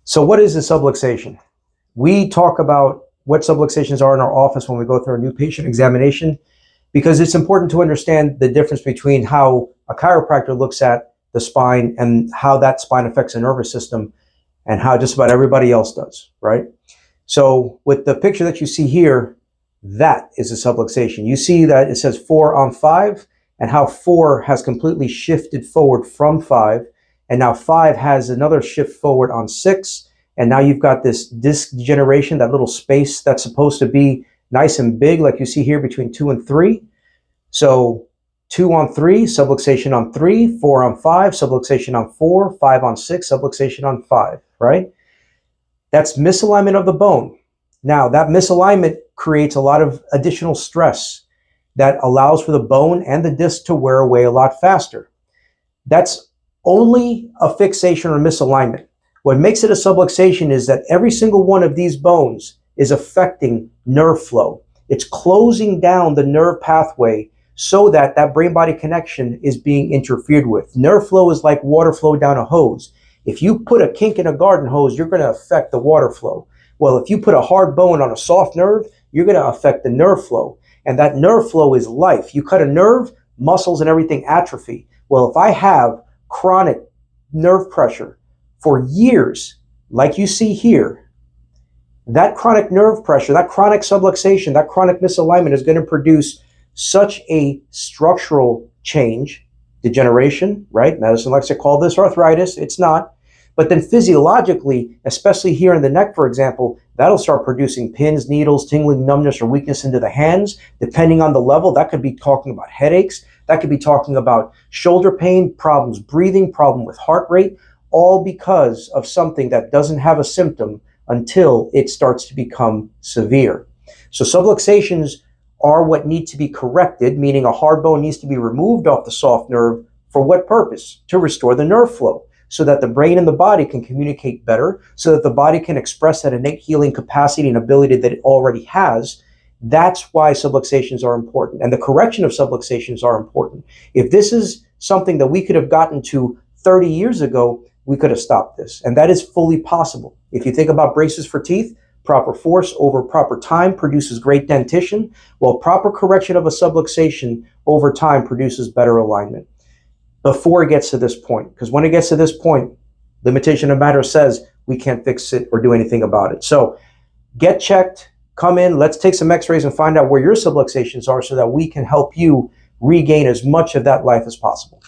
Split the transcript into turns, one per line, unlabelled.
So what is a subluxation? We talk about what subluxations are in our office when we go through a new patient examination, because it's important to understand the difference between how a chiropractor looks at the spine and how that spine affects the nervous system and how just about everybody else does, right? So with the picture that you see here, that is a subluxation. You see that it says 4 on 5 and how 4 has completely shifted forward from 5. And now 5 has another shift forward on 6. And now you've got this disc degeneration, that little space that's supposed to be nice and big, like you see here between 2 and 3. So 2 on 3, subluxation on 3, 4 on 5, subluxation on 4, 5 on 6, subluxation on 5, right? That's misalignment of the bone. Now, that misalignment creates a lot of additional stress that allows for the bone and the disc to wear away a lot faster. That's only a fixation or misalignment. What makes it a subluxation is that every single one of these bones is affecting nerve flow. It's closing down the nerve pathway so that that brain-body connection is being interfered with. Nerve flow is like water flow down a hose. If you put a kink in a garden hose, you're going to affect the water flow. Well, if you put a hard bone on a soft nerve, you're going to affect the nerve flow. And that nerve flow is life. You cut a nerve, muscles and everything atrophy. Well, if I have chronic nerve pressure for years, like you see here, that chronic nerve pressure, that chronic subluxation, that chronic misalignment is going to produce such a structural change, degeneration, right? Medicine likes to call this arthritis. It's not. But then physiologically, especially here in the neck, for example, that'll start producing pins, needles, tingling, numbness, or weakness into the hands. Depending on the level, that could be talking about headaches. That could be talking about shoulder pain, problems breathing, problem with heart rate, all because of something that doesn't have a symptom until it starts to become severe. So subluxations are what need to be corrected, meaning a hard bone needs to be removed off the soft nerve. For what purpose? To restore the nerve flow, so that the brain and the body can communicate better, so that the body can express that innate healing capacity and ability that it already has. That's why subluxations are important, and the correction of subluxations are important. If this is something that we could have gotten to 30 years ago, we could have stopped this, and that is fully possible. If you think about braces for teeth, proper force over proper time produces great dentition, while proper correction of a subluxation over time produces better alignment. Before it gets to this point, because when it gets to this point, limitation of matter says we can't fix it or do anything about it. So get checked, come in, let's take some x-rays and find out where your subluxations are so that we can help you regain as much of that life as possible.